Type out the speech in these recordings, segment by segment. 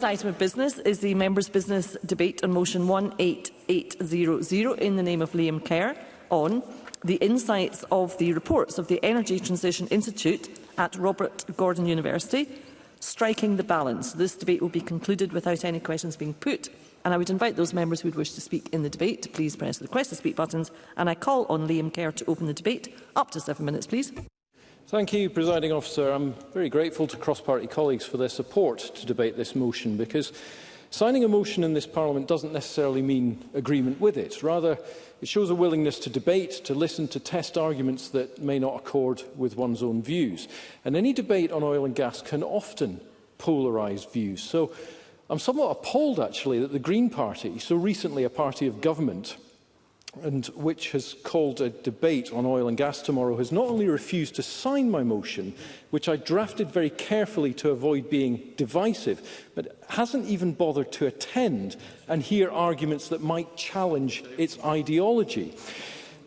Item of business is the members' business debate on motion 18800 in the name of Liam Kerr on the insights of the reports of the Energy Transition Institute at Robert Gordon University, striking the balance. This debate will be concluded without any questions being put, and I would invite those members who would wish to speak in the debate to please press the request to speak buttons, and I call on Liam Kerr to open the debate. Up to 7 minutes, please. Thank you, Presiding Officer. I'm very grateful to cross-party colleagues for their support to debate this motion, because signing a motion in this Parliament doesn't necessarily mean agreement with it. Rather, it shows a willingness to debate, to listen, to test arguments that may not accord with one's own views. And any debate on oil and gas can often polarise views. So I'm somewhat appalled, actually, that the Green Party, so recently a party of government, and which has called a debate on oil and gas tomorrow, has not only refused to sign my motion, which I drafted very carefully to avoid being divisive, but hasn't even bothered to attend and hear arguments that might challenge its ideology.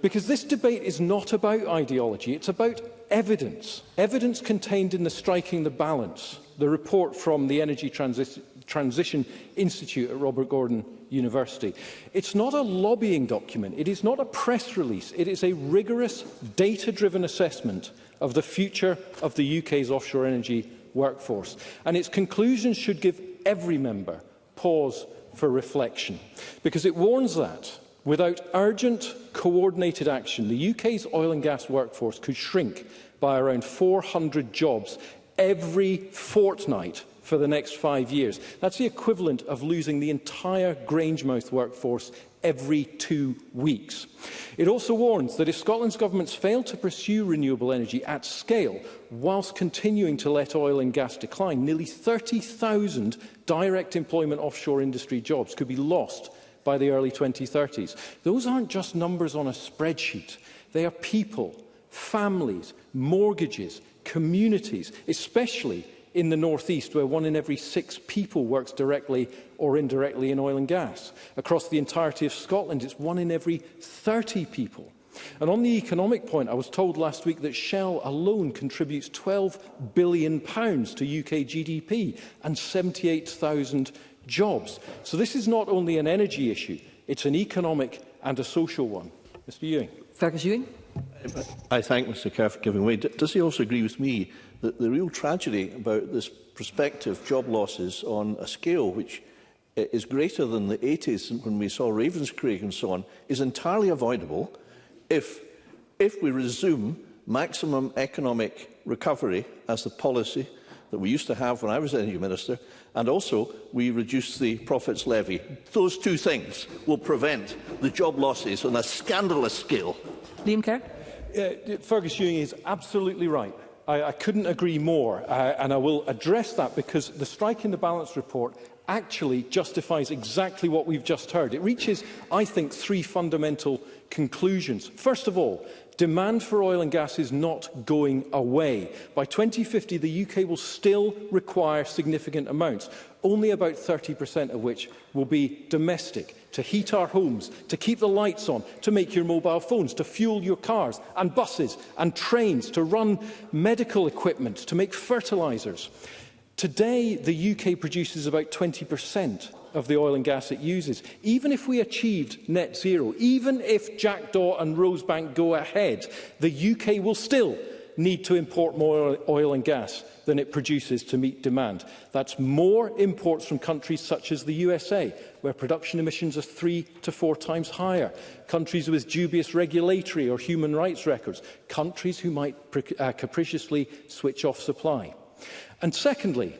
Because this debate is not about ideology, it's about evidence. Evidence contained in the Striking the Balance, the report from the Energy Transition Institute at Robert Gordon University. It's not a lobbying document, it is not a press release, it is a rigorous, data-driven assessment of the future of the UK's offshore energy workforce. And its conclusions should give every member pause for reflection, because it warns that without urgent, coordinated action, the UK's oil and gas workforce could shrink by around 400 jobs every fortnight for the next 5 years. That's the equivalent of losing the entire Grangemouth workforce every 2 weeks. It also warns that if Scotland's governments fail to pursue renewable energy at scale, whilst continuing to let oil and gas decline, nearly 30,000 direct employment offshore industry jobs could be lost by the early 2030s. Those aren't just numbers on a spreadsheet. They are people, families, mortgages, communities, especially in the North East, where 1 in every 6 people works directly or indirectly in oil and gas. Across the entirety of Scotland, it's 1 in every 30 people. And on the economic point, I was told last week that Shell alone contributes £12 billion to UK GDP and 78,000 jobs. So this is not only an energy issue, it's an economic and a social one. Mr Ewing. Fergus Ewing. I thank Mr Kerr for giving way. Does he also agree with me that the real tragedy about this prospective job losses on a scale which is greater than the 80s when we saw Ravenscraig and so on is entirely avoidable if we resume maximum economic recovery as the policy that we used to have when I was Energy Minister, and also we reduce the profits levy? Those two things will prevent the job losses on a scandalous scale. Liam Kerr. Fergus Ewing is absolutely right. I couldn't agree more, and I will address that because the Striking the Balance report actually justifies exactly what we've just heard. It reaches, I think, 3 fundamental conclusions. First of all, demand for oil and gas is not going away. By 2050, the UK will still require significant amounts, only about 30% of which will be domestic, to heat our homes, to keep the lights on, to make your mobile phones, to fuel your cars and buses and trains, to run medical equipment, to make fertilisers. Today, the UK produces about 20% of the oil and gas it uses. Even if we achieved net zero, even if Jackdaw and Rosebank go ahead, the UK will still need to import more oil and gas than it produces to meet demand. That's more imports from countries such as the USA, where production emissions are 3 to 4 times higher, countries with dubious regulatory or human rights records, countries who might capriciously switch off supply. And secondly,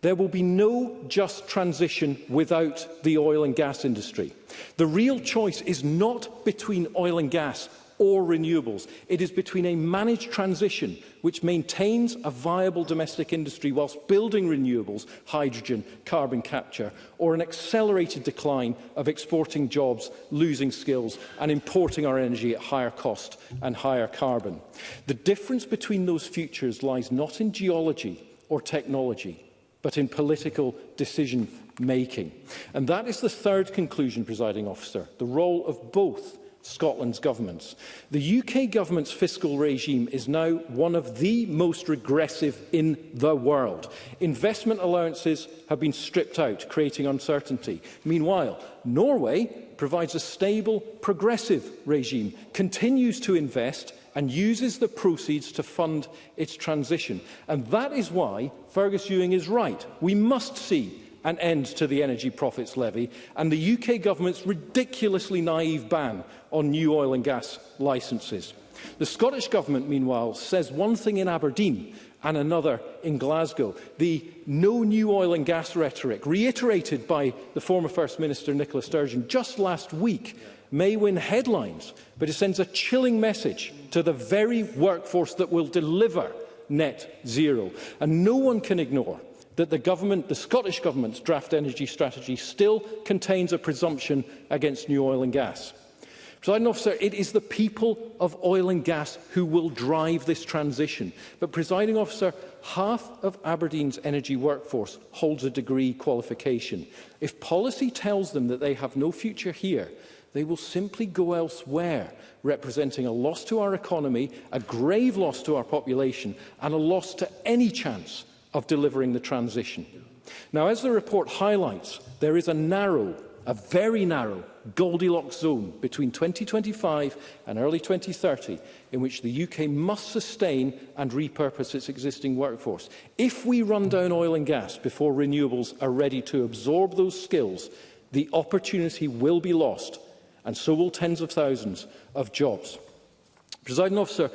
there will be no just transition without the oil and gas industry. The real choice is not between oil and gas or renewables. It is between a managed transition which maintains a viable domestic industry whilst building renewables, hydrogen, carbon capture, or an accelerated decline of exporting jobs, losing skills and importing our energy at higher cost and higher carbon. The difference between those futures lies not in geology or technology, but in political decision-making. And that is the third conclusion, Presiding Officer. The role of both Scotland's governments. The UK government's fiscal regime is now one of the most regressive in the world. Investment allowances have been stripped out, creating uncertainty. Meanwhile, Norway provides a stable, progressive regime, continues to invest and uses the proceeds to fund its transition. And that is why Fergus Ewing is right. We must see an end to the energy profits levy and the UK government's ridiculously naive ban on new oil and gas licences. The Scottish Government, meanwhile, says one thing in Aberdeen and another in Glasgow. The no new oil and gas rhetoric, reiterated by the former First Minister Nicola Sturgeon just last week, may win headlines, but it sends a chilling message to the very workforce that will deliver net zero. And no one can ignore that the Scottish Government's draft energy strategy still contains a presumption against new oil and gas. Presiding Officer, it is the people of oil and gas who will drive this transition. But, Presiding Officer, half of Aberdeen's energy workforce holds a degree qualification. If policy tells them that they have no future here, they will simply go elsewhere, representing a loss to our economy, a grave loss to our population, and a loss to any chance of delivering the transition. Now, as the report highlights, there is a very narrow Goldilocks zone between 2025 and early 2030 in which the UK must sustain and repurpose its existing workforce. If we run down oil and gas before renewables are ready to absorb those skills, the opportunity will be lost, and so will tens of thousands of jobs. Presiding Officer,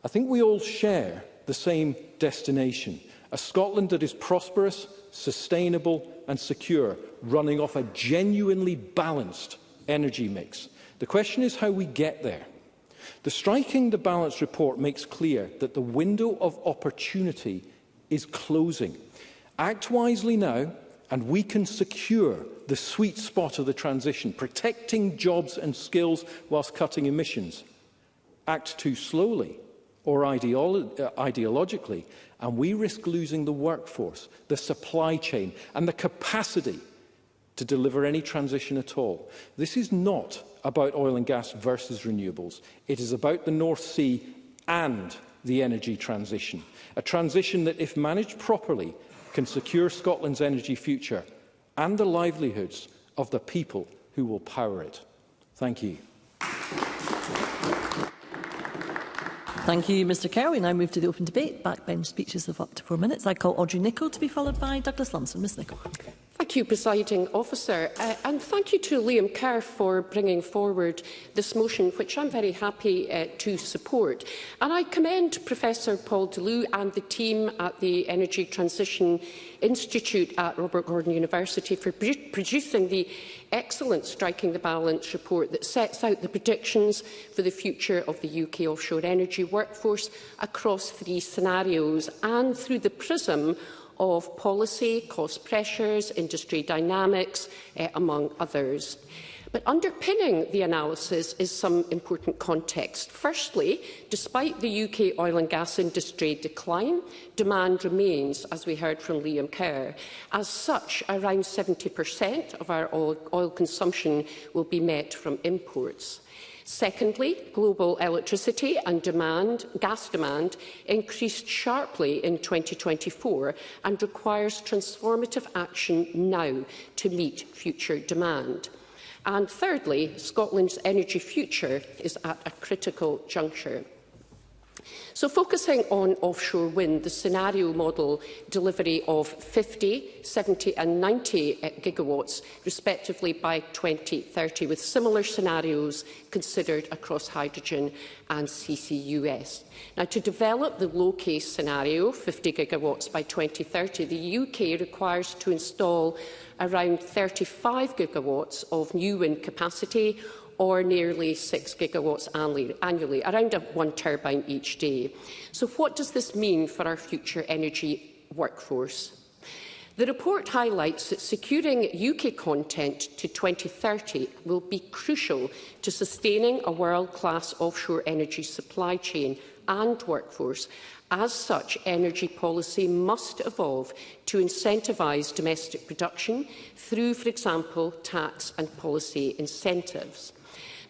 I think we all share the same destination. A Scotland that is prosperous, sustainable and secure, running off a genuinely balanced energy mix. The question is how we get there. The Striking the Balance report makes clear that the window of opportunity is closing. Act wisely now, and we can secure the sweet spot of the transition, protecting jobs and skills whilst cutting emissions. Act too slowly or ideologically, and we risk losing the workforce, the supply chain and the capacity to deliver any transition at all. This is not about oil and gas versus renewables. It is about the North Sea and the energy transition. A transition that, if managed properly, can secure Scotland's energy future and the livelihoods of the people who will power it. Thank you. Thank you, Mr Kerr. We now move to the open debate. Backbench speeches of up to 4 minutes. I call Audrey Nicholl to be followed by Douglas Lumsden. Ms Nicholl. Thank you, Presiding Officer, and thank you to Liam Kerr for bringing forward this motion, which I'm very happy to support. And I commend Professor Paul Delou and the team at the Energy Transition Institute at Robert Gordon University for producing the excellent Striking the Balance report that sets out the predictions for the future of the UK offshore energy workforce across 3 scenarios and through the prism of policy, cost pressures, industry dynamics, among others. But underpinning the analysis is some important context. Firstly, despite the UK oil and gas industry decline, demand remains, as we heard from Liam Kerr. As such, around 70% of our oil consumption will be met from imports. Secondly, global electricity and gas demand increased sharply in 2024 and requires transformative action now to meet future demand. And thirdly, Scotland's energy future is at a critical juncture. So, focusing on offshore wind, the scenario model delivery of 50, 70 and 90 gigawatts, respectively, by 2030, with similar scenarios considered across hydrogen and CCUS. Now, to develop the low-case scenario, 50 gigawatts by 2030, the UK requires to install around 35 gigawatts of new wind capacity, or nearly 6 gigawatts annually, around 1 turbine each day. So what does this mean for our future energy workforce? The report highlights that securing UK content to 2030 will be crucial to sustaining a world-class offshore energy supply chain and workforce. As such, energy policy must evolve to incentivise domestic production through, for example, tax and policy incentives.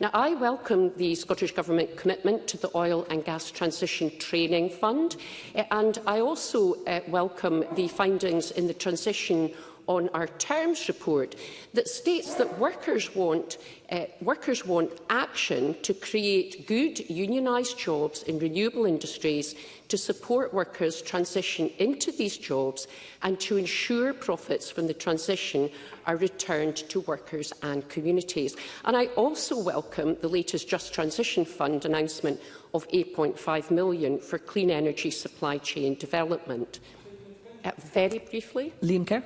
Now, I welcome the Scottish Government commitment to the Oil and Gas Transition Training Fund, and I also welcome the findings in the Transition on our terms report that states that workers want action to create good unionised jobs in renewable industries, to support workers' transition into these jobs and to ensure profits from the transition are returned to workers and communities. And I also welcome the latest Just Transition Fund announcement of £8.5 million for clean energy supply chain development. Very briefly. Liam Kerr.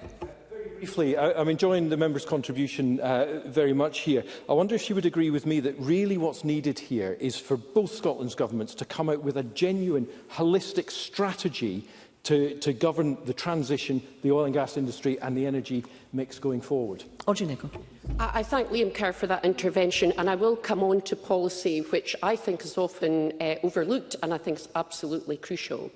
Briefly, I'm enjoying the member's contribution very much here. I wonder if she would agree with me that really what's needed here is for both Scotland's governments to come out with a genuine, holistic strategy to govern the transition, the oil and gas industry and the energy mix going forward. Audrey Nicholl. I thank Liam Kerr for that intervention, and I will come on to policy, which I think is often overlooked and I think is absolutely crucial.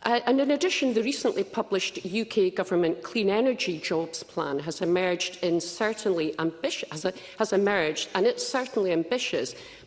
And in addition, the recently published UK Government Clean Energy Jobs Plan has emerged and it's certainly ambitious,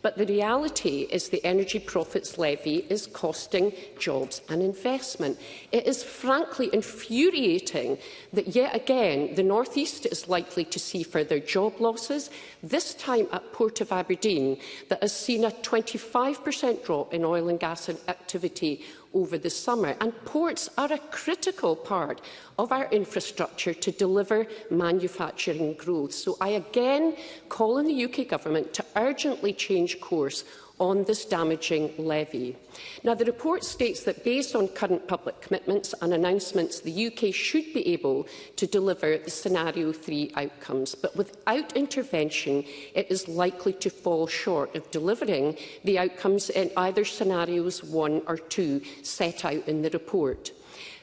but the reality is the Energy Profits Levy is costing jobs and investment. It is frankly infuriating that yet again the North East is likely to see further job losses, this time at Port of Aberdeen, that has seen a 25% drop in oil and gas activity over the summer, and ports are a critical part of our infrastructure to deliver manufacturing growth. So I again call on the UK Government to urgently change course on this damaging levy. Now, the report states that based on current public commitments and announcements, the UK should be able to deliver the Scenario 3 outcomes, but without intervention, it is likely to fall short of delivering the outcomes in either Scenarios 1 or 2 set out in the report.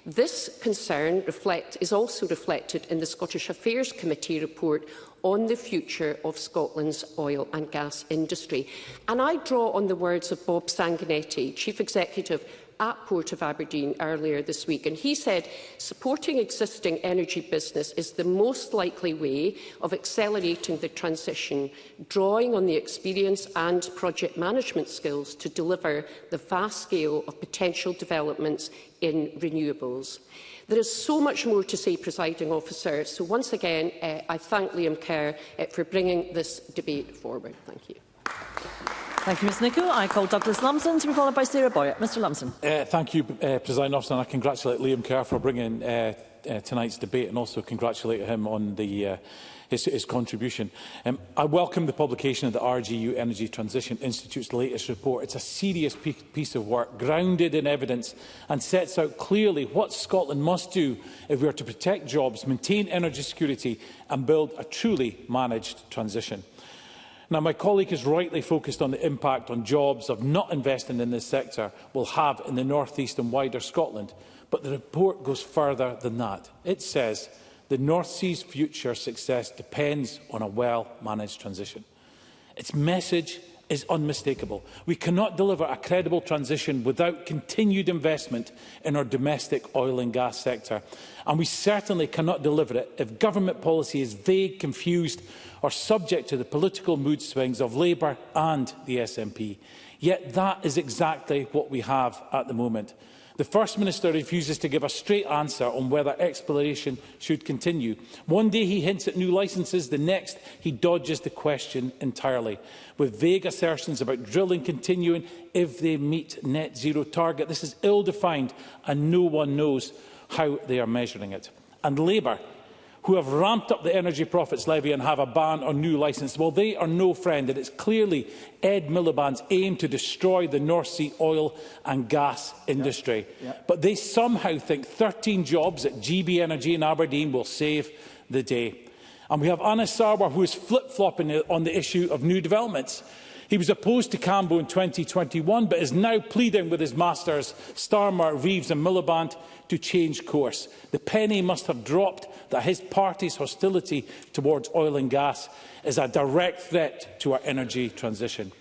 This concern is also reflected in the Scottish Affairs Committee report on the future of Scotland's oil and gas industry. And I draw on the words of Bob Sanguinetti, Chief Executive at Port of Aberdeen earlier this week, and he said supporting existing energy business is the most likely way of accelerating the transition, drawing on the experience and project management skills to deliver the vast scale of potential developments in renewables. There is so much more to say, Presiding Officer, so once again I thank Liam Kerr for bringing this debate forward. Thank you. Thank you, Ms Nicholl. I call Douglas Lumsden to be followed by Sarah Boyatt. Mr Lumsden. Thank you, Presiding Officer, and I congratulate Liam Kerr for bringing tonight's debate and also congratulate him on his contribution. I welcome the publication of the RGU Energy Transition Institute's latest report. It's a serious piece of work, grounded in evidence, and sets out clearly what Scotland must do if we are to protect jobs, maintain energy security and build a truly managed transition. Now, my colleague has rightly focused on the impact on jobs of not investing in this sector will have in the North East and wider Scotland, but the report goes further than that. It says the North Sea's future success depends on a well-managed transition. Its message is unmistakable. We cannot deliver a credible transition without continued investment in our domestic oil and gas sector, and we certainly cannot deliver it if government policy is vague, confused or subject to the political mood swings of Labour and the SNP. Yet that is exactly what we have at the moment. The First Minister refuses to give a straight answer on whether exploration should continue. One day he hints at new licences, the next he dodges the question entirely, with vague assertions about drilling continuing if they meet net zero target. This is ill-defined and no one knows how they are measuring it. And Labour, who have ramped up the Energy Profits Levy and have a ban on new licences, well, they are no friend, and it's clearly Ed Miliband's aim to destroy the North Sea oil and gas industry. But they somehow think 13 jobs at GB Energy in Aberdeen will save the day. And we have Anas Sarwar, who is flip-flopping on the issue of new developments. He was opposed to Cambo in 2021, but is now pleading with his masters, Starmer, Reeves and Miliband, to change course. The penny must have dropped that his party's hostility towards oil and gas is a direct threat to our energy transition.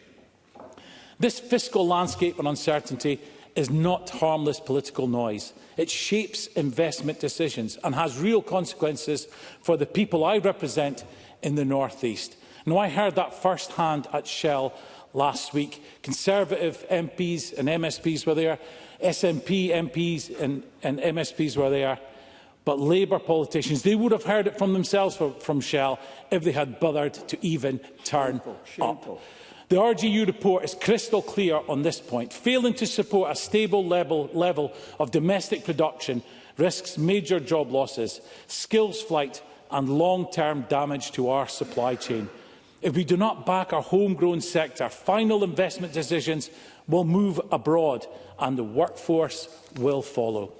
This fiscal landscape and uncertainty is not harmless political noise. It shapes investment decisions and has real consequences for the people I represent in the North East. Now, I heard that first-hand at Shell last week. Conservative MPs and MSPs were there, SNP MPs and MSPs were there, but Labour politicians, they would have heard it from themselves from Shell if they had bothered to even turn up. The RGU report is crystal clear on this point. Failing to support a stable level of domestic production risks major job losses, skills flight and long-term damage to our supply chain. If we do not back our homegrown sector, final investment decisions will move abroad and the workforce will follow.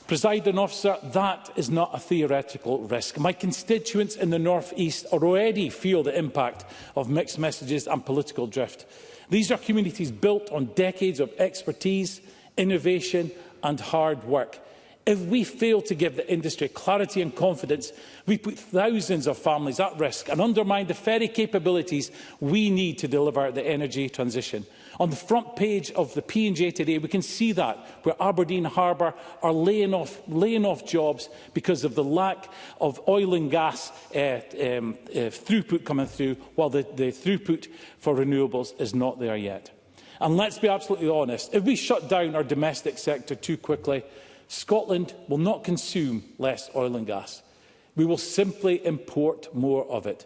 Presiding Officer, that is not a theoretical risk. My constituents in the North East already feel the impact of mixed messages and political drift. These are communities built on decades of expertise, innovation and hard work. If we fail to give the industry clarity and confidence, we put thousands of families at risk and undermine the very capabilities we need to deliver the energy transition. On the front page of the P&J today, we can see that, where Aberdeen Harbour are laying off jobs because of the lack of oil and gas throughput coming through, while the throughput for renewables is not there yet. And let's be absolutely honest, if we shut down our domestic sector too quickly, Scotland will not consume less oil and gas. We will simply import more of it,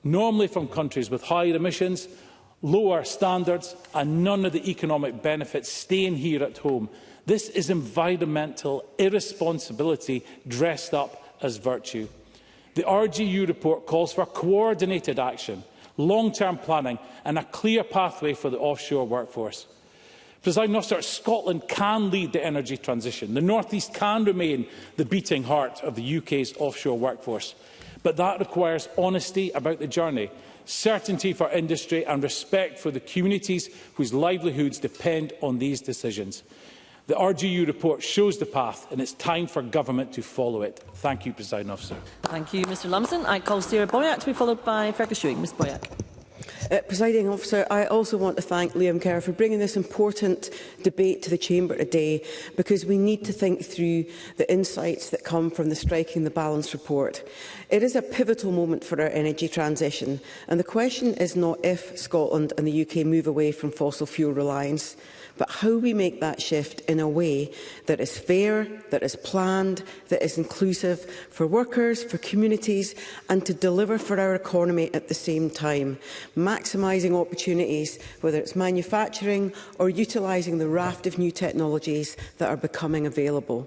normally from countries with higher emissions, lower standards and none of the economic benefits staying here at home. This is environmental irresponsibility dressed up as virtue. The RGU report calls for coordinated action, long-term planning and a clear pathway for the offshore workforce. Presiding Officer, Scotland can lead the energy transition. The North East can remain the beating heart of the UK's offshore workforce. But that requires honesty about the journey, certainty for industry and respect for the communities whose livelihoods depend on these decisions. The RGU report shows the path and it's time for government to follow it. Thank you, Presiding Officer. Thank you, Mr Lumsden. I call Sarah Boyack to be followed by Fergus Ewing. Ms Boyack. Presiding Officer, I also want to thank Liam Kerr for bringing this important debate to the Chamber today, because we need to think through the insights that come from the Striking the Balance report. It is a pivotal moment for our energy transition, and the question is not if Scotland and the UK move away from fossil fuel reliance, but how we make that shift in a way that is fair, that is planned, that is inclusive for workers, for communities, and to deliver for our economy at the same time, maximising opportunities, whether it's manufacturing or utilising the raft of new technologies that are becoming available.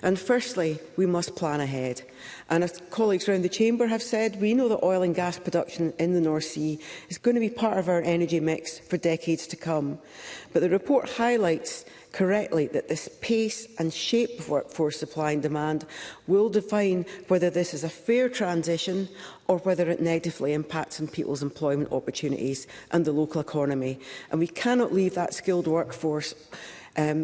And firstly, we must plan ahead. And as colleagues around the Chamber have said, we know that oil and gas production in the North Sea is going to be part of our energy mix for decades to come. But the report highlights correctly that this pace and shape of workforce supply and demand will define whether this is a fair transition or whether it negatively impacts on people's employment opportunities and the local economy. And we cannot leave that skilled workforce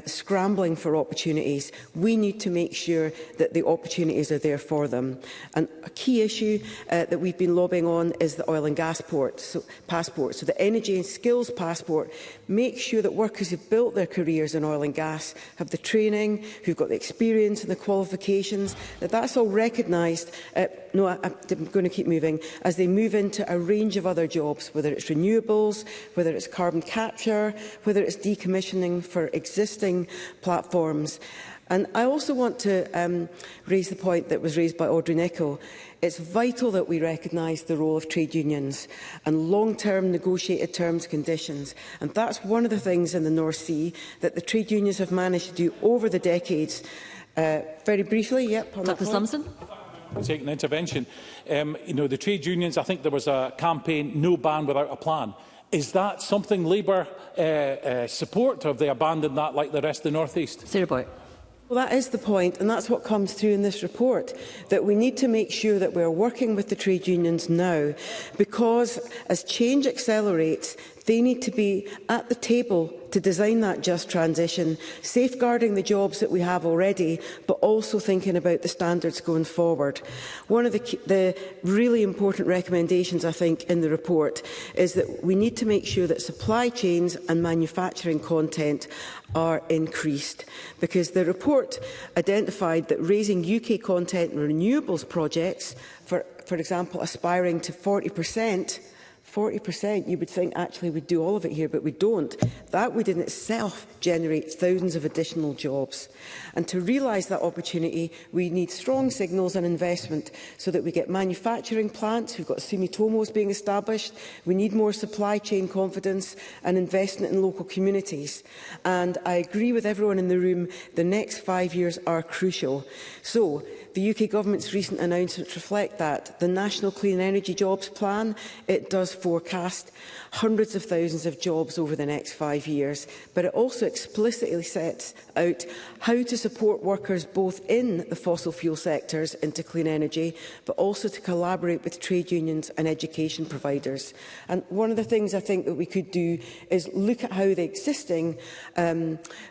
scrambling for opportunities. We need to make sure that the opportunities are there for them. And a key issue that we've been lobbying on is the oil and gas passport. So the energy and skills passport makes sure that workers who've built their careers in oil and gas have the training, who've got the experience and the qualifications, that's all recognised. No, I'm going to keep moving, as they move into a range of other jobs, whether it's renewables, whether it's carbon capture, whether it's decommissioning for existing platforms. And I also want to raise the point that was raised by Audrey Nicholl. It's vital that we recognise the role of trade unions and long-term negotiated terms and conditions. And that's one of the things in the North Sea that the trade unions have managed to do over the decades. Very briefly, on Dr. Simpson. Taking intervention. The trade unions, I think there was a campaign, no ban without a plan. Is that something Labour support, or have they abandoned that like the rest of the North East? Sarah Boyack. Well, that is the point, and that's what comes through in this report, that we need to make sure that we are working with the trade unions now, because as change accelerates, they need to be at the table to design that just transition, safeguarding the jobs that we have already, but also thinking about the standards going forward. One of the really important recommendations, I think, in the report is that we need to make sure that supply chains and manufacturing content are increased, because the report identified that raising UK content in renewables projects, for example, aspiring to 40% 40%, you would think actually we'd do all of it here, but we don't. That would in itself generate thousands of additional jobs. And to realise that opportunity, we need strong signals and investment so that we get manufacturing plants. We've got Sumitomo's being established. We need more supply chain confidence and investment in local communities. And I agree with everyone in the room, the next 5 years are crucial. So, the UK Government's recent announcements reflect that. The National Clean Energy Jobs Plan, it does forecast hundreds of thousands of jobs over the next 5 years, but it also explicitly sets out how to support workers both in the fossil fuel sectors into clean energy, but also to collaborate with trade unions and education providers. And one of the things I think that we could do is look at how the existing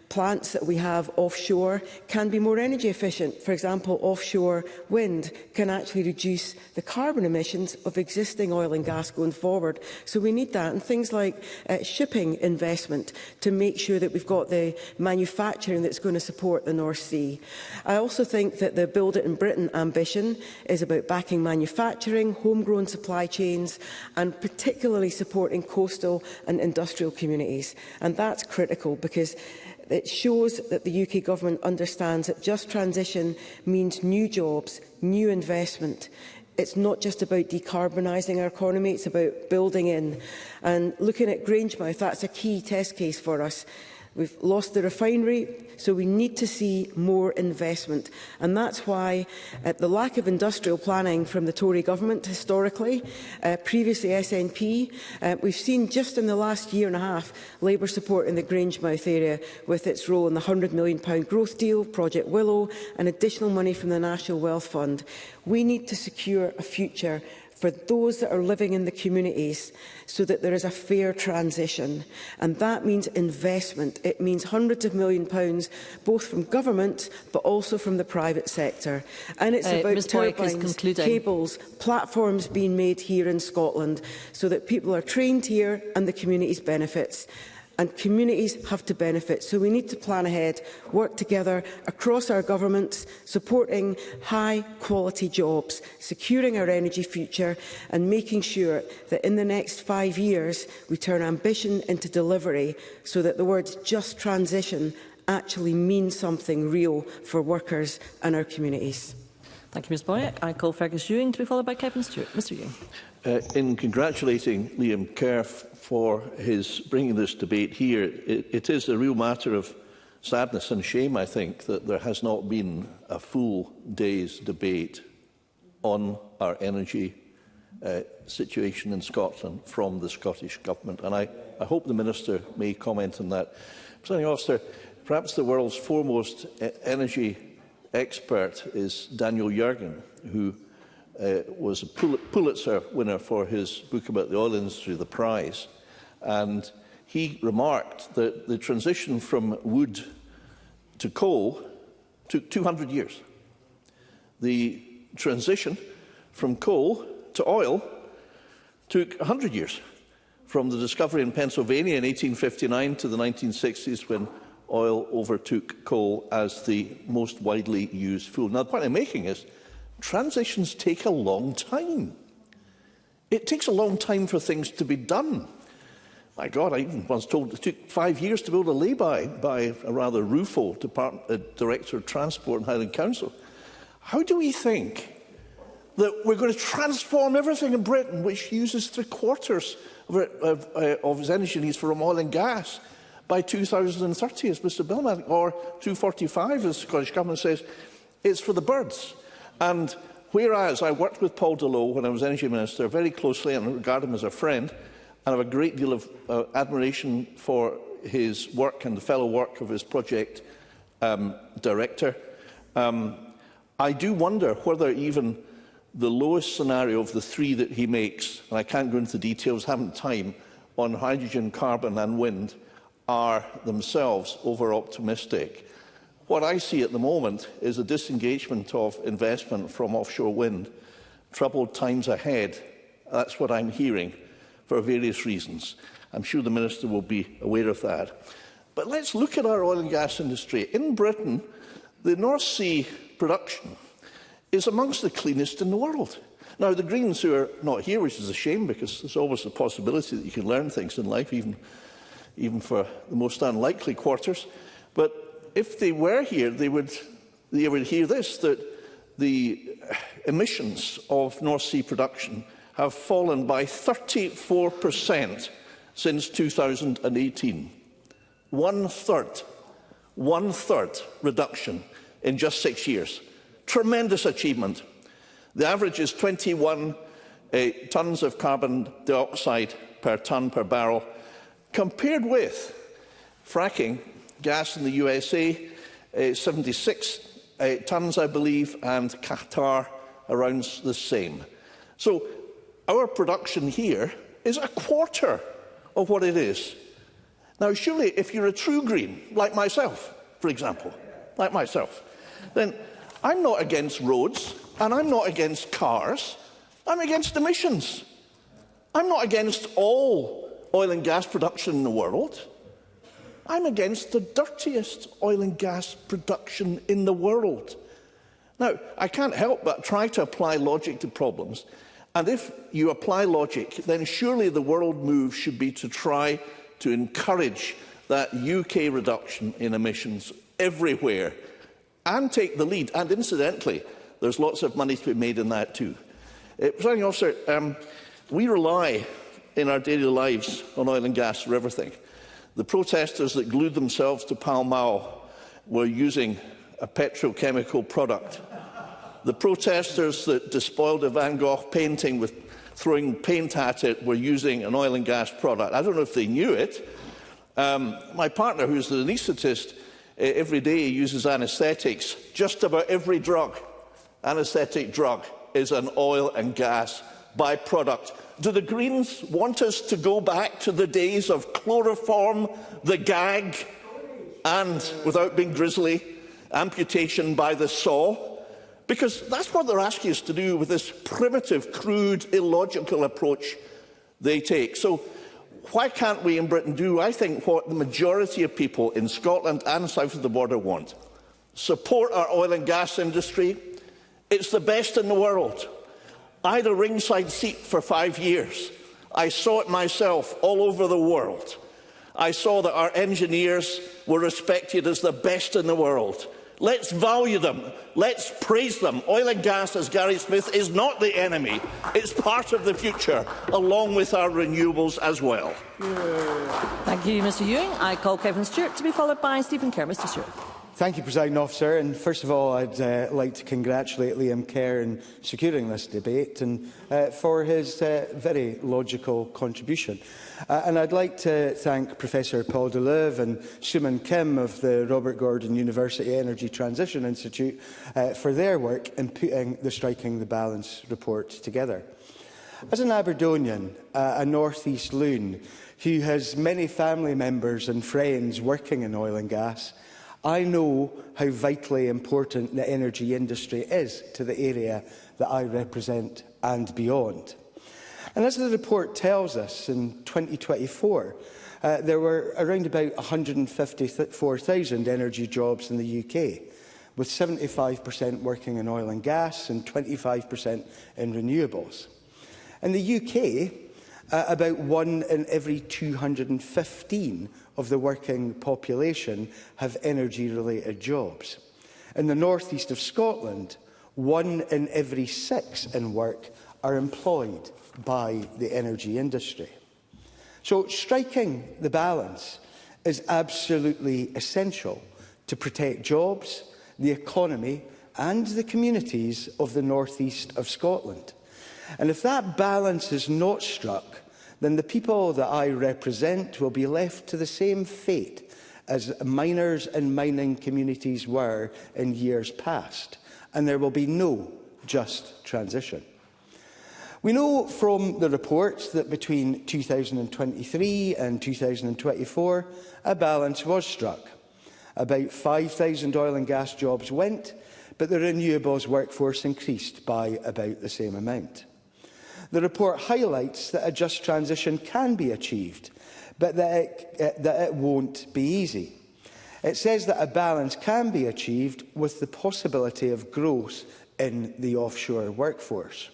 plants that we have offshore can be more energy efficient. For example, offshore wind can actually reduce the carbon emissions of existing oil and gas going forward. So we need that, and things like shipping investment to make sure that we've got the manufacturing that's going to support the North Sea. I also think that the Build It in Britain ambition is about backing manufacturing, homegrown supply chains, and particularly supporting coastal and industrial communities. And that's critical because it shows that the UK Government understands that just transition means new jobs, new investment. It's not just about decarbonising our economy, it's about building in. And looking at Grangemouth, that's a key test case for us. We've lost the refinery, so we need to see more investment. And that's why the lack of industrial planning from the Tory government historically, previously SNP, we've seen just in the last year and a half Labour support in the Grangemouth area with its role in the £100 million growth deal, Project Willow, and additional money from the National Wealth Fund. We need to secure a future for those that are living in the communities so that there is a fair transition. And that means investment. It means hundreds of £millions, both from government but also from the private sector. And it's about turbines, cables, platforms being made here in Scotland so that people are trained here and the communities benefits. And communities have to benefit. So we need to plan ahead, work together across our governments, supporting high-quality jobs, securing our energy future and making sure that in the next 5 years we turn ambition into delivery so that the words just transition actually mean something real for workers and our communities. Thank you, Ms Boyack. I call Fergus Ewing to be followed by Kevin Stewart. Mr Ewing. In congratulating Liam Kerr for his bringing this debate here, it is a real matter of sadness and shame, I think, that there has not been a full day's debate on our energy situation in Scotland from the Scottish Government. And I hope the Minister may comment on that. Presiding Officer, perhaps the world's foremost energy expert is Daniel Yergin, who was a Pulitzer winner for his book about the oil industry, The Prize. And he remarked that the transition from wood to coal took 200 years. The transition from coal to oil took 100 years, from the discovery in Pennsylvania in 1859 to the 1960s, when oil overtook coal as the most widely used fuel. Now, the point I'm making is transitions take a long time. It takes a long time for things to be done. My God, I even was told it took 5 years to build a lay-by by a rather Rufo, Director of Transport in Highland Council. How do we think that we're going to transform everything in Britain, which uses 3/4 of its energy needs from oil and gas, by 2030, as Mr Billman, or 2045, as the Scottish Government says? It's for the birds. And whereas I worked with Paul Delot when I was Energy Minister very closely and regard him as a friend, and have a great deal of admiration for his work and the fellow work of his project director, I do wonder whether even the lowest scenario of the three that he makes, and I can't go into the details, haven't time, on hydrogen, carbon and wind, are themselves over-optimistic. What I see at the moment is a disengagement of investment from offshore wind, troubled times ahead. That's what I'm hearing for various reasons. I'm sure the Minister will be aware of that. But let's look at our oil and gas industry. In Britain, the North Sea production is amongst the cleanest in the world. Now, the Greens, who are not here, which is a shame, because there's always the possibility that you can learn things in life, even for the most unlikely quarters. But if they were here, they would hear this, that the emissions of North Sea production have fallen by 34% since 2018. One-third reduction in just 6 years. Tremendous achievement. The average is 21 tonnes of carbon dioxide per tonne per barrel, compared with fracking gas in the USA, 76 tonnes, I believe, and Qatar around the same. So our production here is a quarter of what it is. Now, surely, if you're a true Green, like myself, for example, like myself, then I'm not against roads, and I'm not against cars. I'm against emissions. I'm not against all oil and gas production in the world. I'm against the dirtiest oil and gas production in the world. Now, I can't help but try to apply logic to problems. And if you apply logic, then surely the world move should be to try to encourage that UK reduction in emissions everywhere and take the lead. And incidentally, there's lots of money to be made in that too. Presiding Officer, we rely in our daily lives on oil and gas for everything. The protesters that glued themselves to Pall Mall were using a petrochemical product. The protesters that despoiled a Van Gogh painting with throwing paint at it were using an oil and gas product. I don't know if they knew it. My partner, who's an anaesthetist, every day uses anaesthetics. Just about every drug, anaesthetic drug, is an oil and gas byproduct. Do the Greens want us to go back to the days of chloroform, the gag, and, without being grisly, amputation by the saw? Because that's what they're asking us to do with this primitive, crude, illogical approach they take. So why can't we in Britain do, I think, what the majority of people in Scotland and south of the border want? Support our oil and gas industry. It's the best in the world. I had a ringside seat for 5 years. I saw it myself all over the world. I saw that our engineers were respected as the best in the world. Let's value them. Let's praise them. Oil and gas, as Gary Smith, is not the enemy. It's part of the future, along with our renewables as well. Thank you, Mr Ewing. I call Kevin Stewart to be followed by Stephen Kerr. Mr Stewart. Thank you, Presiding Officer. And first of all, I'd like to congratulate Liam Kerr in securing this debate and for his very logical contribution. And I'd like to thank Professor Paul Deleuve and Suman Kim of the Robert Gordon University Energy Transition Institute for their work in putting the Striking the Balance report together. As an Aberdonian, a North East loon who has many family members and friends working in oil and gas, I know how vitally important the energy industry is to the area that I represent and beyond. And as the report tells us, in 2024, there were around about 154,000 energy jobs in the UK, with 75% working in oil and gas and 25% in renewables. In the UK, about 1 in every 215 of the working population have energy-related jobs. In the northeast of Scotland, 1 in every 6 in work are employed by the energy industry. So striking the balance is absolutely essential to protect jobs, the economy and the communities of the northeast of Scotland. And if that balance is not struck, then the people that I represent will be left to the same fate as miners and mining communities were in years past, and there will be no just transition. We know from the reports that between 2023 and 2024, a balance was struck. About 5,000 oil and gas jobs went, but the renewables workforce increased by about the same amount. The report highlights that a just transition can be achieved, but that it won't be easy. It says that a balance can be achieved with the possibility of growth in the offshore workforce.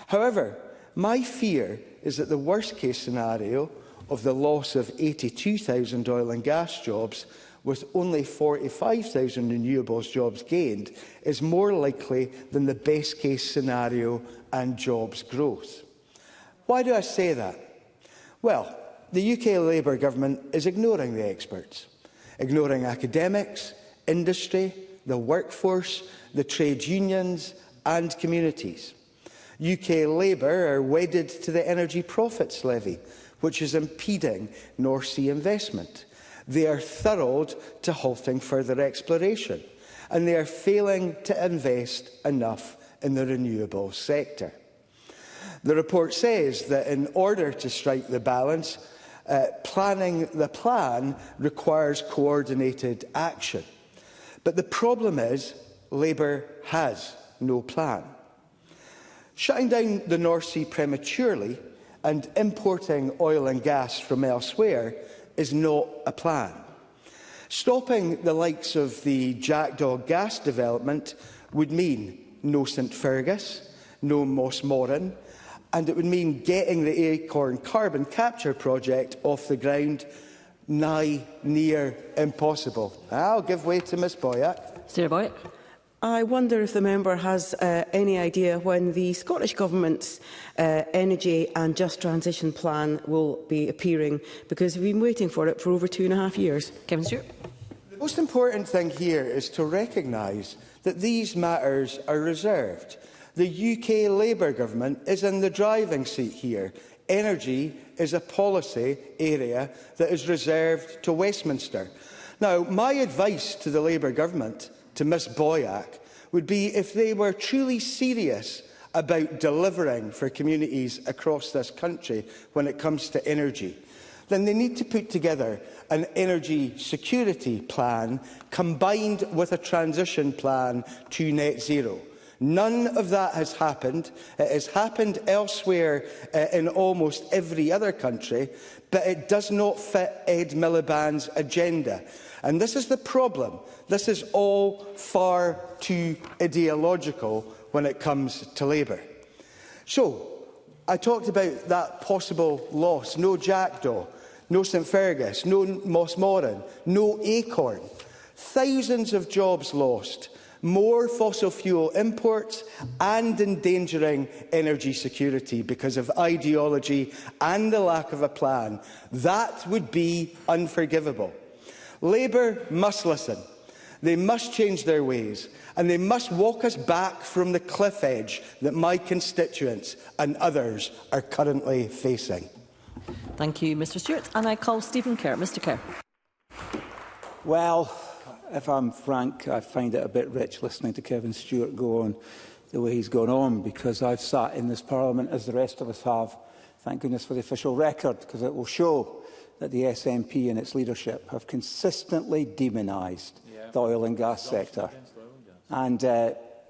However, my fear is that the worst-case scenario of the loss of 82,000 oil and gas jobs with only 45,000 renewables jobs gained is more likely than the best-case scenario and jobs growth. Why do I say that? Well, the UK Labour government is ignoring the experts, ignoring academics, industry, the workforce, the trade unions and communities. UK Labour are wedded to the energy profits levy, which is impeding North Sea investment. They are thorough to halting further exploration, and they are failing to invest enough in the renewables sector. The report says that in order to strike the balance, planning the plan requires coordinated action. But the problem is Labour has no plan. Shutting down the North Sea prematurely and importing oil and gas from elsewhere is not a plan. Stopping the likes of the Jackdaw gas development would mean no St Fergus, no Moss Moran, and it would mean getting the Acorn carbon capture project off the ground near impossible. I'll give way to Ms Boyack. Sarah Boyack. I wonder if the member has any idea when the Scottish Government's Energy and Just Transition Plan will be appearing, because we've been waiting for it for over 2.5 years. Kevin Stewart. The most important thing here is to recognise that these matters are reserved. The UK Labour government is in the driving seat here. Energy is a policy area that is reserved to Westminster. Now, my advice to the Labour government, to Ms Boyack, would be if they were truly serious about delivering for communities across this country when it comes to energy, then they need to put together an energy security plan combined with a transition plan to net zero. None of that has happened. It has happened elsewhere in almost every other country, but it does not fit Ed Miliband's agenda. And this is the problem. This is all far too ideological when it comes to Labour. So, I talked about that possible loss. No Jackdaw, no St Fergus, no Moss Moran, no Acorn. Thousands of jobs lost, more fossil fuel imports and endangering energy security because of ideology and the lack of a plan. That would be unforgivable. Labour must listen. They must change their ways, and they must walk us back from the cliff edge that my constituents and others are currently facing. Thank you, Mr Stewart. And I call Stephen Kerr. Mr Kerr. Well, if I'm frank, I find it a bit rich listening to Kevin Stewart go on the way he's gone on, because I've sat in this Parliament, as the rest of us have. Thank goodness for the official record, because it will show that the SNP and its leadership have consistently demonised the oil and gas sector. And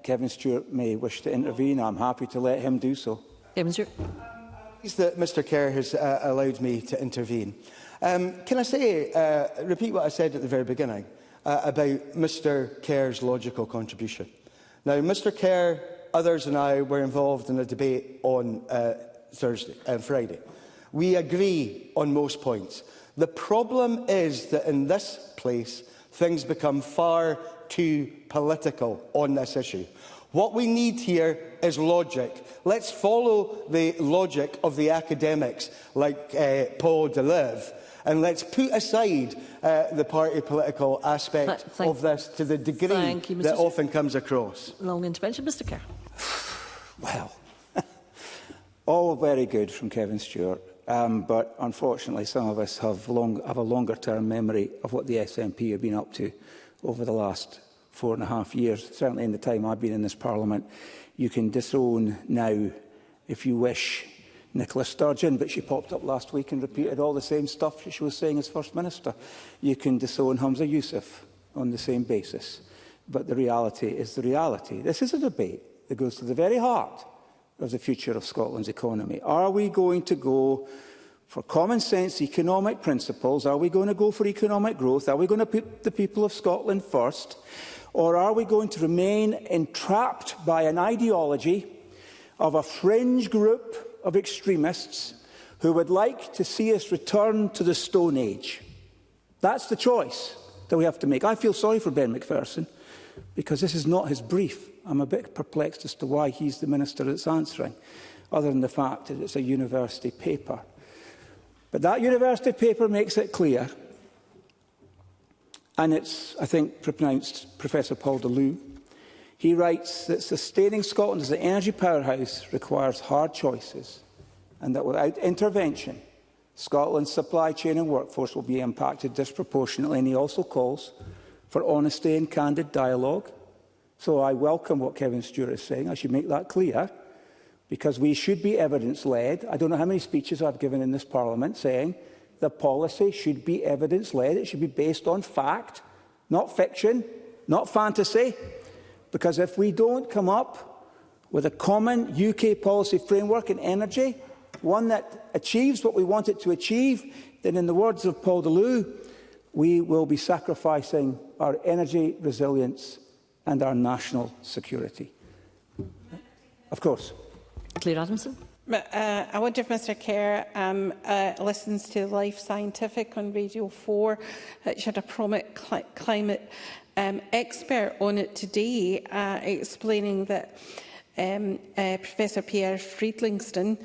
Kevin Stewart may wish to intervene. I'm happy to let him do so. Kevin Stewart. That Mr Kerr has allowed me to intervene. Can I say, repeat what I said at the very beginning about Mr Kerr's logical contribution? Now, Mr Kerr, others and I were involved in a debate on Friday. We agree on most points. The problem is that in this place, things become far too political on this issue. What we need here is logic. Let's follow the logic of the academics like Paul Deleuve, and let's put aside the party political aspect of this to the degree that often comes across. Long intervention, Mr Kerr. Well, all very good from Kevin Stewart, but unfortunately some of us have a longer-term memory of what the SNP have been up to over the last 4.5 years, certainly in the time I've been in this Parliament. You can disown now, if you wish, Nicola Sturgeon, but she popped up last week and repeated all the same stuff she was saying as First Minister. You can disown Humza Yousaf on the same basis. But the reality is the reality. This is a debate that goes to the very heart of the future of Scotland's economy. Are we going to go for common sense economic principles? Are we going to go for economic growth? Are we going to put the people of Scotland first? Or are we going to remain entrapped by an ideology of a fringe group of extremists who would like to see us return to the Stone Age. That's the choice that we have to make. I feel sorry for Ben McPherson, because this is not his brief. I'm a bit perplexed as to why he's the minister that's answering, other than the fact that it's a university paper. But that university paper makes it clear, and it's, I think, pronounced Professor Paul Deleuze. He writes that sustaining Scotland as an energy powerhouse requires hard choices, and that without intervention, Scotland's supply chain and workforce will be impacted disproportionately. And he also calls for honesty and candid dialogue. So I welcome what Kevin Stewart is saying. I should make that clear, because we should be evidence-led. I don't know how many speeches I've given in this Parliament saying the policy should be evidence-led. It should be based on fact, not fiction, not fantasy. Because if we don't come up with a common UK policy framework in energy, one that achieves what we want it to achieve, then in the words of Paul Deleuze, we will be sacrificing our energy resilience and our national security. Of course. Claire Adamson. I wonder if Mr Kerr listens to Life Scientific on Radio 4, which had a prominent climate expert on it today, explaining that Professor Pierre Friedlingston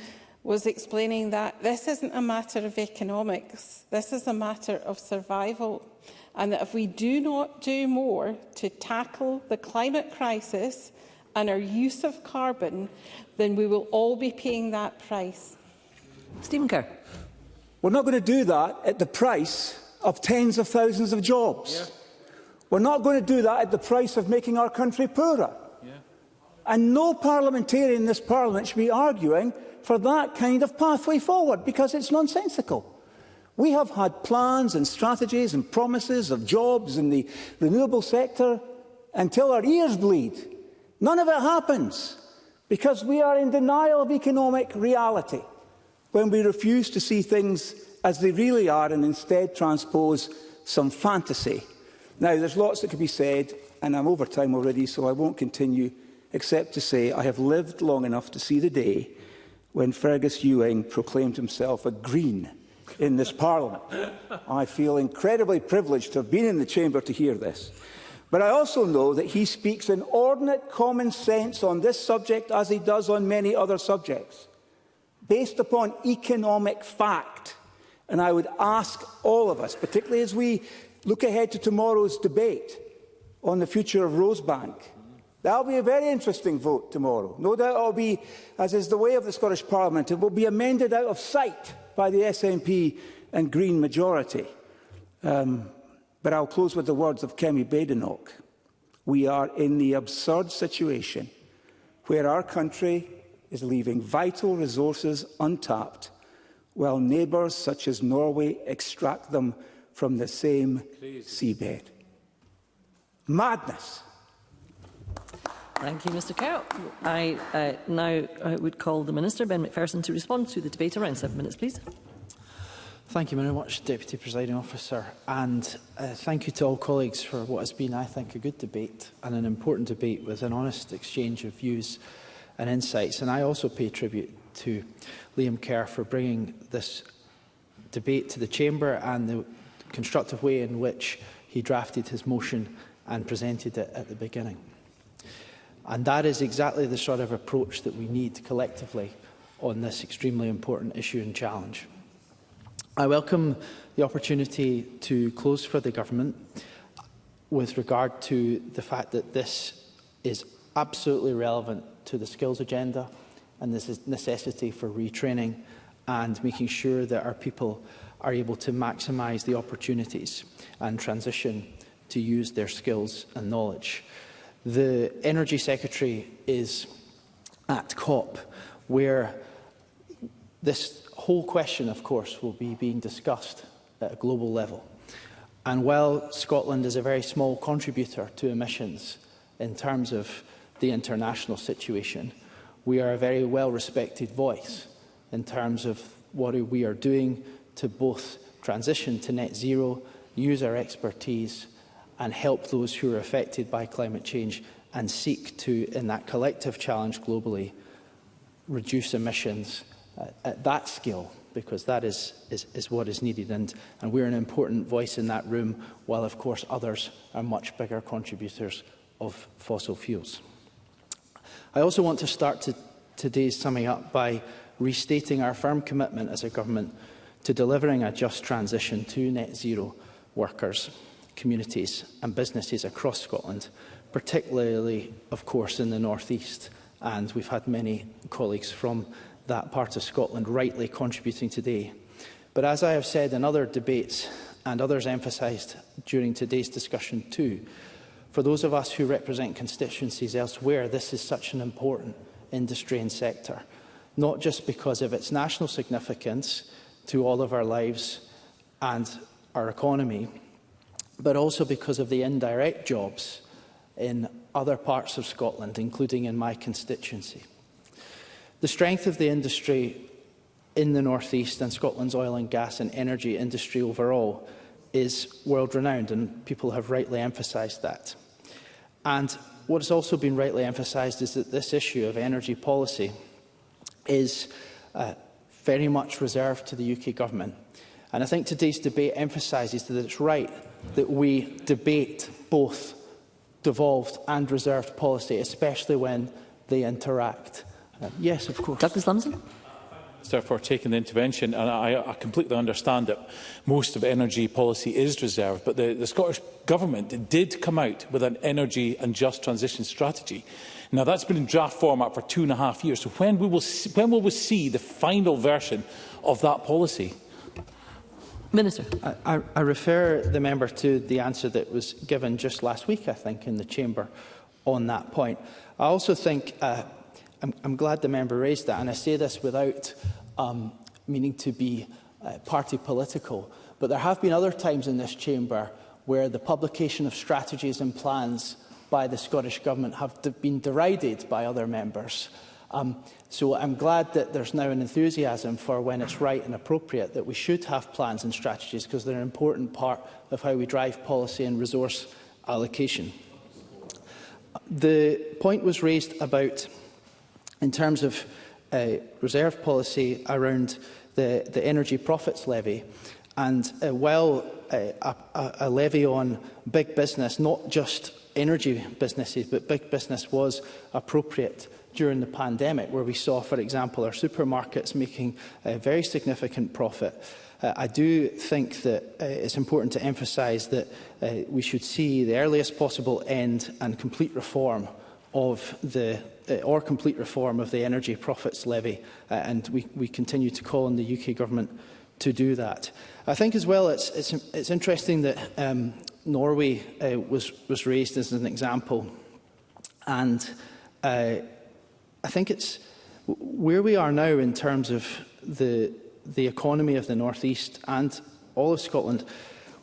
was explaining that this isn't a matter of economics, this is a matter of survival, and that if we do not do more to tackle the climate crisis and our use of carbon, then we will all be paying that price. Stephen Kerr. We're not going to do that at the price of tens of thousands of jobs. Yeah. We're not going to do that at the price of making our country poorer. Yeah. And no parliamentarian in this Parliament should be arguing for that kind of pathway forward, because it's nonsensical. We have had plans and strategies and promises of jobs in the renewable sector until our ears bleed. None of it happens because we are in denial of economic reality when we refuse to see things as they really are and instead transpose some fantasy. Now, there's lots that could be said, and I'm over time already, so I won't continue, except to say I have lived long enough to see the day when Fergus Ewing proclaimed himself a Green in this Parliament. I feel incredibly privileged to have been in the chamber to hear this. But I also know that he speaks in ordinate common sense on this subject, as he does on many other subjects, based upon economic fact. And I would ask all of us, particularly as we look ahead to tomorrow's debate on the future of Rosebank, that will be a very interesting vote tomorrow. No doubt it will be, as is the way of the Scottish Parliament, it will be amended out of sight by the SNP and Green majority. But I'll close with the words of Kemi Badenoch. We are in the absurd situation where our country is leaving vital resources untapped, while neighbours such as Norway extract them from the same seabed. Madness. Thank you, Mr Kerr. I now would call the Minister, Ben McPherson, to respond to the debate. Around 7 minutes, please. Thank you very much, Deputy Presiding Officer, and thank you to all colleagues for what has been, I think, a good debate and an important debate with an honest exchange of views and insights. And I also pay tribute to Liam Kerr for bringing this debate to the Chamber and the constructive way in which he drafted his motion and presented it at the beginning. And that is exactly the sort of approach that we need collectively on this extremely important issue and challenge. I welcome the opportunity to close for the Government with regard to the fact that this is absolutely relevant to the skills agenda and this is necessity for retraining and making sure that our people are able to maximise the opportunities and transition to use their skills and knowledge. The Energy Secretary is at COP, where this whole question, of course, will be being discussed at a global level. And while Scotland is a very small contributor to emissions in terms of the international situation, we are a very well-respected voice in terms of what we are doing to both transition to net zero, use our expertise and help those who are affected by climate change and seek to, in that collective challenge globally, reduce emissions at that scale, because that is what is needed. And we're an important voice in that room, while, of course, others are much bigger contributors of fossil fuels. I also want to start today's summing up by restating our firm commitment as a government to delivering a just transition to net zero workers, communities and businesses across Scotland, particularly, of course, in the North East. And we've had many colleagues from that part of Scotland rightly contributing today. But as I have said in other debates, and others emphasised during today's discussion too, for those of us who represent constituencies elsewhere, this is such an important industry and sector, not just because of its national significance to all of our lives and our economy, but also because of the indirect jobs in other parts of Scotland, including in my constituency. The strength of the industry in the North East and Scotland's oil and gas and energy industry overall is world-renowned, and people have rightly emphasised that. And what has also been rightly emphasised is that this issue of energy policy is very much reserved to the UK Government. And I think today's debate emphasises that it's right that we debate both devolved and reserved policy, especially when they interact. Yes, of course. Douglas Lumsden. Sir, for taking the intervention, and I completely understand that most of energy policy is reserved, but the Scottish Government did come out with an energy and just transition strategy. Now, that's been in draft format for 2.5 years. So when will we see the final version of that policy? Minister. I refer the member to the answer that was given just last week, I think, in the Chamber on that point. I also think I'm glad the member raised that, and I say this without meaning to be party political, but there have been other times in this chamber where the publication of strategies and plans by the Scottish Government have been derided by other members. So I'm glad that there's now an enthusiasm for when it's right and appropriate that we should have plans and strategies, because they're an important part of how we drive policy and resource allocation. The point was raised about, in terms of reserve policy, around the energy profits levy. And while a levy on big business, not just energy businesses, but big business, was appropriate during the pandemic, where we saw, for example, our supermarkets making a very significant profit, I do think that it's important to emphasise that we should see the earliest possible end and complete reform of the energy profits levy, and we continue to call on the UK Government to do that. I think as well it's interesting that Norway was raised as an example, and I think it's where we are now in terms of the economy of the North East and all of Scotland.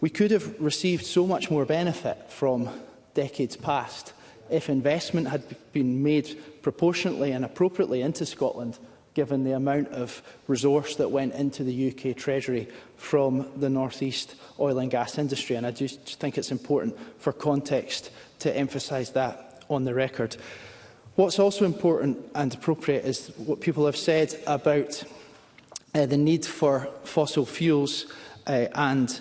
We could have received so much more benefit from decades past if investment had been made proportionately and appropriately into Scotland, given the amount of resource that went into the UK Treasury from the North East oil and gas industry. And I do think it's important for context to emphasise that on the record. What's also important and appropriate is what people have said about the need for fossil fuels and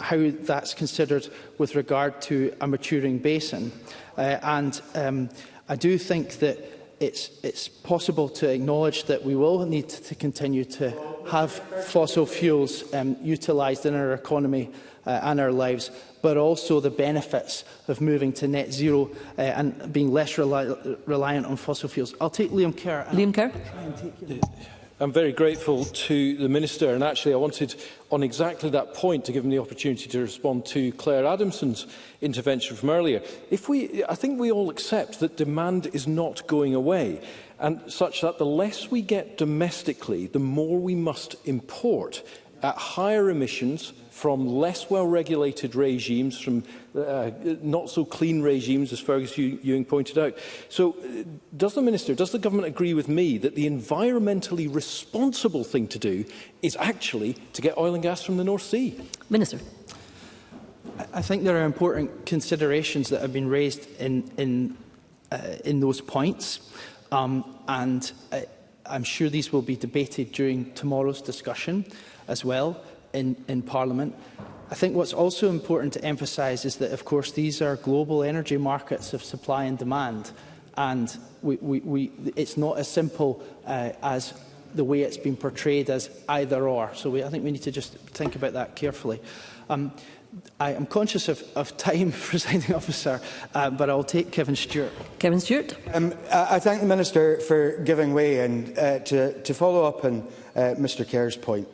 how that's considered with regard to a maturing basin. I do think that it's possible to acknowledge that we will need to continue to have fossil fuels utilised in our economy and our lives, but also the benefits of moving to net zero and being less reliant on fossil fuels. I'll take Liam Kerr. Liam Kerr. I'm very grateful to the Minister, and actually I wanted, on exactly that point, to give him the opportunity to respond to Claire Adamson's intervention from earlier. I think we all accept that demand is not going away, and such that the less we get domestically, the more we must import at higher emissions from less well-regulated regimes, from not-so-clean regimes, as Fergus Ewing pointed out. So does the Government agree with me that the environmentally responsible thing to do is actually to get oil and gas from the North Sea? Minister. I think there are important considerations that have been raised in those points. and I'm sure these will be debated during tomorrow's discussion as well in Parliament. I think what's also important to emphasise is that, of course, these are global energy markets of supply and demand, and it's not as simple as the way it's been portrayed as either or. So I think we need to just think about that carefully. I am conscious of time, Presiding Officer, but I'll take Kevin Stewart. Kevin Stewart. I thank the Minister for giving way, and to follow up on Mr Kerr's point,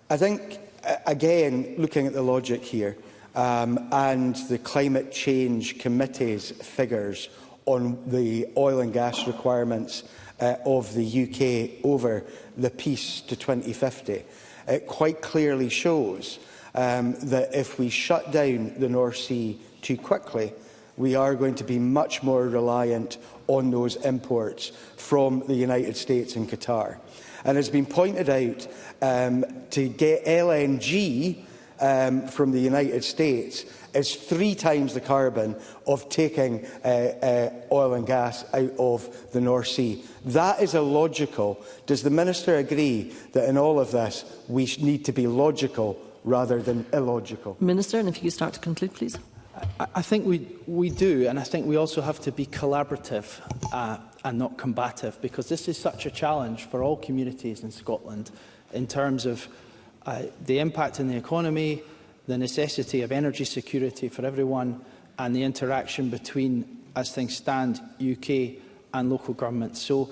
I think, again, looking at the logic here and the Climate Change Committee's figures on the oil and gas requirements of the UK over the peace to 2050, it quite clearly shows that if we shut down the North Sea too quickly, we are going to be much more reliant on those imports from the United States and Qatar. And it's been pointed out to get LNG from the United States is 3 times the carbon of taking oil and gas out of the North Sea. That is illogical. Does the Minister agree that in all of this we need to be logical rather than illogical? Minister, and if you start to conclude, please. I think we do, and I think we also have to be collaborative and not combative, because this is such a challenge for all communities in Scotland in terms of the impact on the economy, the necessity of energy security for everyone, and the interaction between, as things stand, UK and local governments. So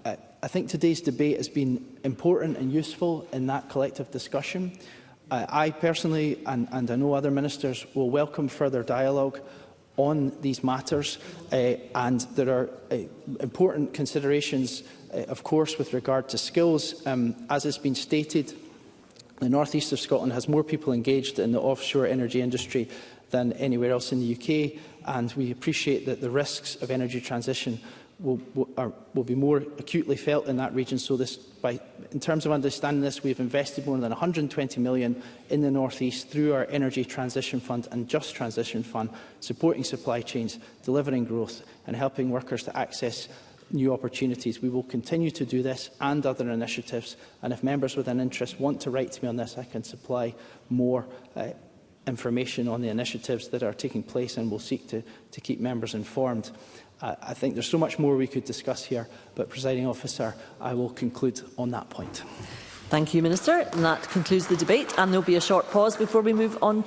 I think today's debate has been important and useful in that collective discussion. I personally, and I know other ministers, will welcome further dialogue on these matters, and there are important considerations, of course, with regard to skills. As has been stated, the North East of Scotland has more people engaged in the offshore energy industry than anywhere else in the UK, and we appreciate that the risks of energy transition will be more acutely felt in that region. So in terms of understanding this, we have invested more than £120 million in the North East through our Energy Transition Fund and Just Transition Fund, supporting supply chains, delivering growth and helping workers to access new opportunities. We will continue to do this and other initiatives, and if members with an interest want to write to me on this, I can supply more information on the initiatives that are taking place, and will seek to keep members informed. I think there's so much more we could discuss here, but, Presiding Officer, I will conclude on that point. Thank you, Minister. And that concludes the debate, and there will be a short pause before we move on